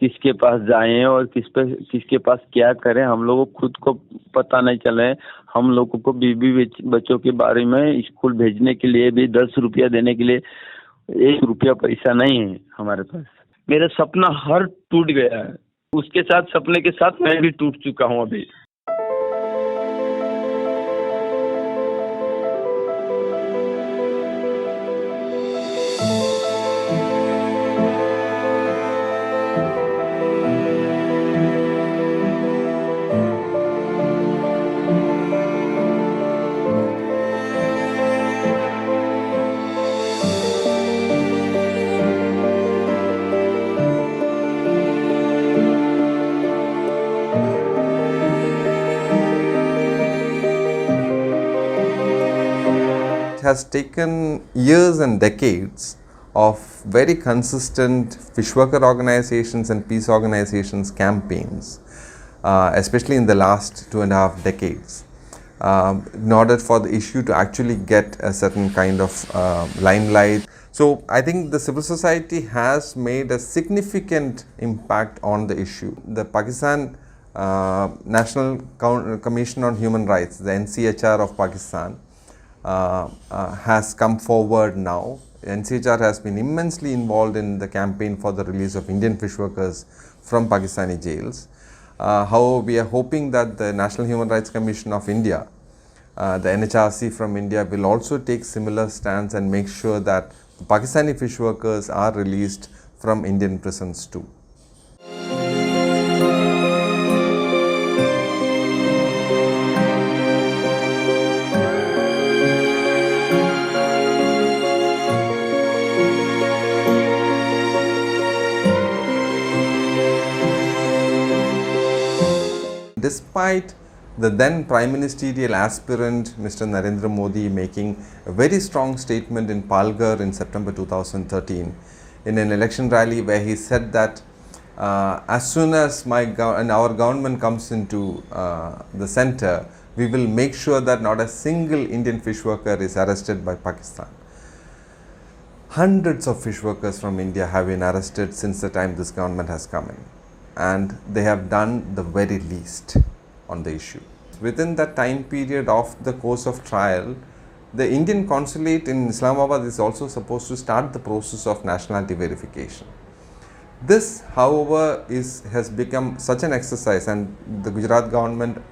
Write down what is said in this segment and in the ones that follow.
किसके पास जाएं और किसके पास क्या करें, हम लोगों को खुद को पता नहीं चले। हम लोगों को बीवी बच्चों के बारे में स्कूल भेजने के लिए भी 10 रुपया देने के लिए 1 रुपया पैसा नहीं है हमारे पास। मेरा सपना हर टूट गया है, उसके साथ सपने के साथ मैं भी टूट चुका हूँ अभी। It has taken years and decades of very consistent fish worker organizations and peace organizations campaigns, especially in the last 2.5 decades, in order for the issue to actually get a certain kind of limelight. So I think the civil society has made a significant impact on the issue. The Pakistan National Commission on Human Rights, the NCHR of Pakistan, has come forward now. NCHR has been immensely involved in the campaign for the release of Indian fish workers from Pakistani jails. However, we are hoping that the National Human Rights Commission of India, the NHRC from India, will also take similar stance and make sure that Pakistani fish workers are released from Indian prisons too. Despite the then Prime Ministerial aspirant Mr. Narendra Modi making a very strong statement in Palghar in September 2013 in an election rally where he said that as soon as our government comes into the center, we will make sure that not a single Indian fish worker is arrested by Pakistan. Hundreds of fish workers from India have been arrested since the time this government has come in, and they have done the very least on the issue. Within that time period of the course of trial, the Indian consulate in Islamabad is also supposed to start the process of nationality verification. This, however, has become such an exercise, and the Gujarat government,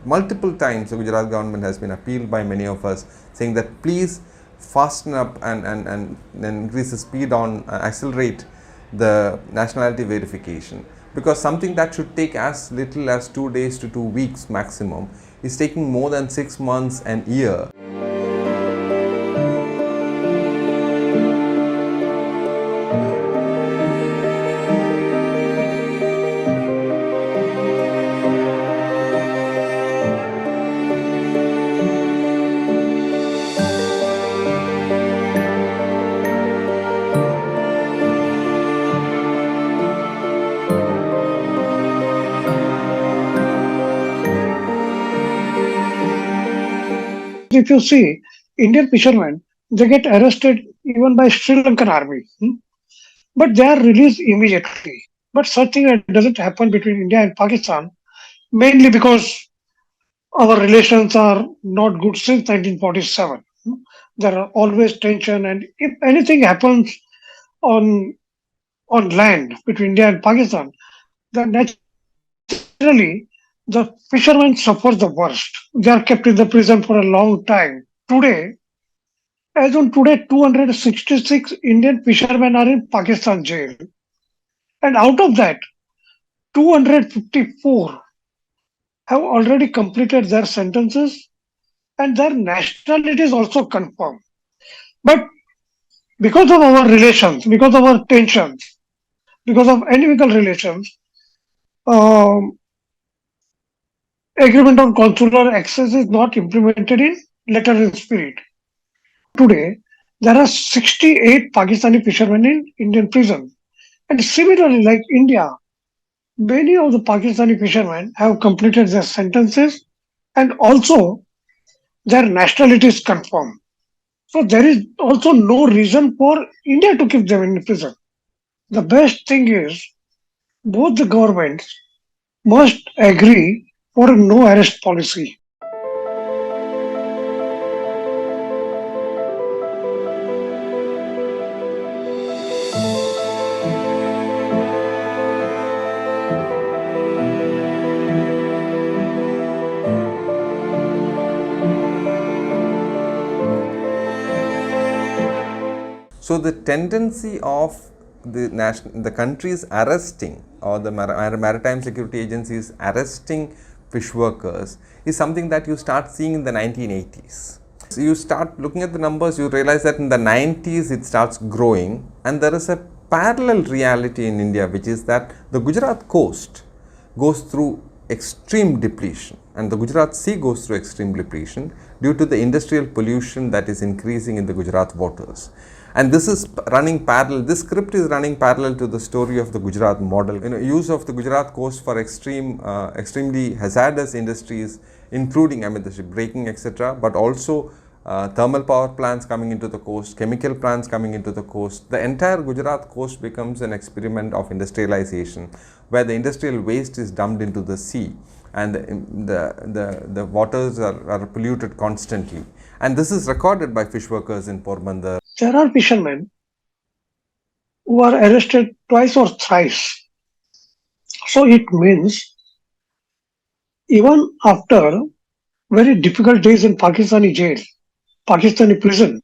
multiple times the Gujarat government has been appealed by many of us, saying that please fasten up and increase the speed on, accelerate the nationality verification, because something that should take as little as 2 days to 2 weeks maximum is taking more than 6 months and a year. If you see, Indian fishermen, they get arrested even by Sri Lankan army, but they are released immediately. But such thing doesn't happen between India and Pakistan, mainly because our relations are not good since 1947. There are always tension, and if anything happens on land between India and Pakistan, then naturally the fishermen suffer the worst. They are kept in the prison for a long time. As on today, 266 Indian fishermen are in Pakistan jail. And out of that, 254 have already completed their sentences and their nationality is also confirmed. But because of our relations, because of our tensions, because of enemical relations, agreement on consular access is not implemented in letter and spirit. Today, there are 68 Pakistani fishermen in Indian prison. And similarly, like India, many of the Pakistani fishermen have completed their sentences and also their nationality is confirmed. So there is also no reason for India to keep them in prison. The best thing is Both the governments must agree for a no arrest policy. So the tendency of the countries arresting, or the maritime security agencies arresting fish workers is something that you start seeing in the 1980s. So you start looking at the numbers, you realize that in the 90s it starts growing, and there is a parallel reality in India, which is that the Gujarat coast goes through extreme depletion, and the Gujarat Sea goes through extreme depletion due to the industrial pollution that is increasing in the Gujarat waters. And this is running parallel, this script is running parallel to the story of the Gujarat model. Use of the Gujarat coast for extremely hazardous industries, including the ship breaking, etc., but also thermal power plants coming into the coast, chemical plants coming into the coast. The entire Gujarat coast becomes an experiment of industrialization, where the industrial waste is dumped into the sea, and the waters are polluted constantly. And this is recorded by fish workers in Porbandar. There are fishermen who are arrested twice or thrice. So it means even after very difficult days in Pakistani jail, Pakistani prison,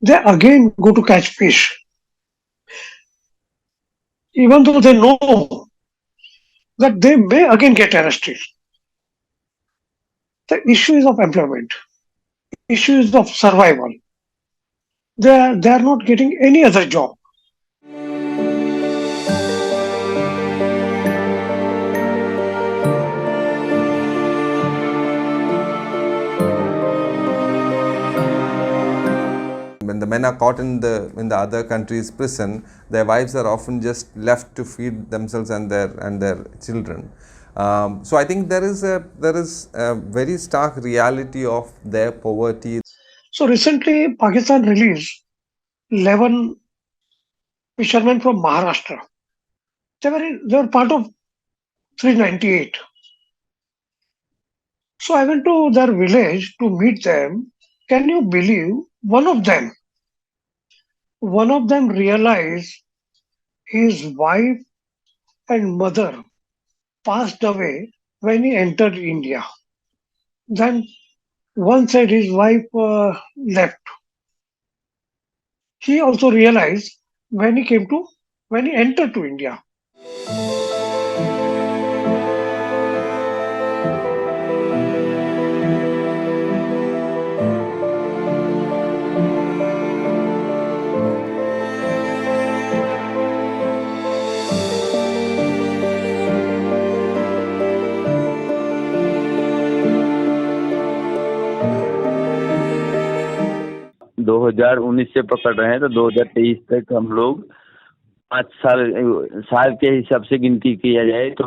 they again go to catch fish, even though they know that they may again get arrested. The issue is of employment, issue is of survival. They are not getting any other job. When the men are caught in the other country's prison, their wives are often just left to feed themselves and their children. So I think there is a very stark reality of their poverty. So recently, Pakistan released 11 fishermen from Maharashtra. They were part of 398. So I went to their village to meet them. Can you believe one of them realized his wife and mother passed away when he entered India. Then one said his wife left. He also realized when he entered to India. दो 2019 से पकड़ रहे हैं तो 2023 तक हम लोग 5 साल के हिसाब से गिनती किया जाए तो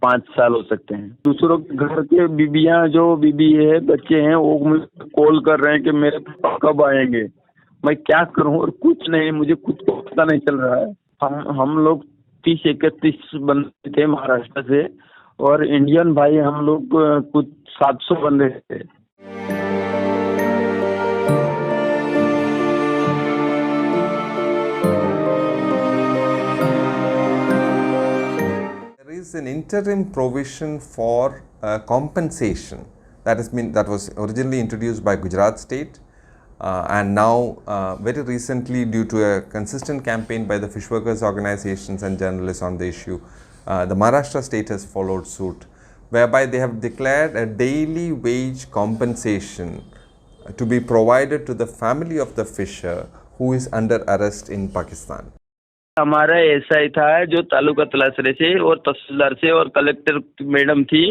5 साल हो सकते हैं। दूसरों के घर के बीबियां जो बीबी है बच्चे हैं वो मुझे कॉल कर रहे हैं कि मेरे पापा कब आएंगे, मैं क्या करूं, और कुछ नहीं, मुझे खुद को पता नहीं चल रहा है। हम लोग 30-31 बंदे थे महाराष्ट्र से, और इंडियन भाई हम लोग कुछ 700 बंदे थे। Is an interim provision for compensation that was originally introduced by Gujarat state, and now very recently, due to a consistent campaign by the fish workers organizations and journalists on the issue, the Maharashtra state has followed suit, whereby they have declared a daily wage compensation to be provided to the family of the fisher who is under arrest in Pakistan. हमारा SI था जो तालुका तलासरे से और तहसीलदार से और collector madam थी,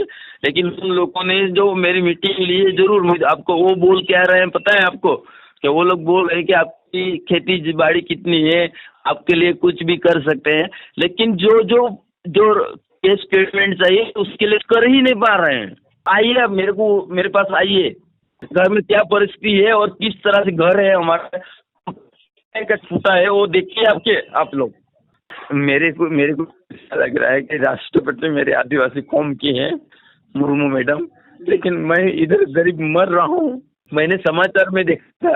लेकिन उन लोगों ने जो मेरी मीटिंग ली है, जरूर मुझे आपको वो बोल के आ रहे हैं, पता है आपको कि वो लोग बोल रहे हैं कि आपकी खेती बाड़ी कितनी है, आपके लिए कुछ भी कर सकते हैं, लेकिन जो जो जो स्टेटमेंट चाहिए उसके लिए कर ही नहीं पा रहे हैं। आइए आप मेरे पास आइए, घर में क्या परिस्थिति है और किस तरह से घर है हमारा का छूटा है, वो देखिए आप लोग। मेरे को ऐसा लग रहा है कि राष्ट्रपति मेरे आदिवासी कौम की है, मुर्मू मैडम, लेकिन मैं इधर गरीब मर रहा हूँ। मैंने समाचार में देखा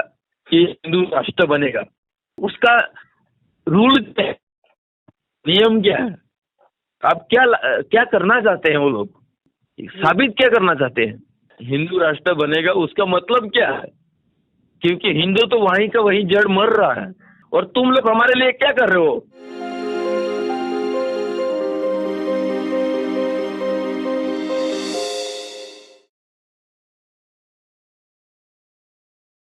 कि हिंदू राष्ट्र बनेगा, उसका रूल क्या है, नियम क्या है, आप क्या करना चाहते हैं, वो लोग साबित क्या करना चाहते हैं? हिंदू राष्ट्र बनेगा उसका मतलब क्या है? क्योंकि हिंदू तो वहीं का वहीं जड़ मर रहा है, और तुम लोग हमारे लिए क्या कर रहे हो?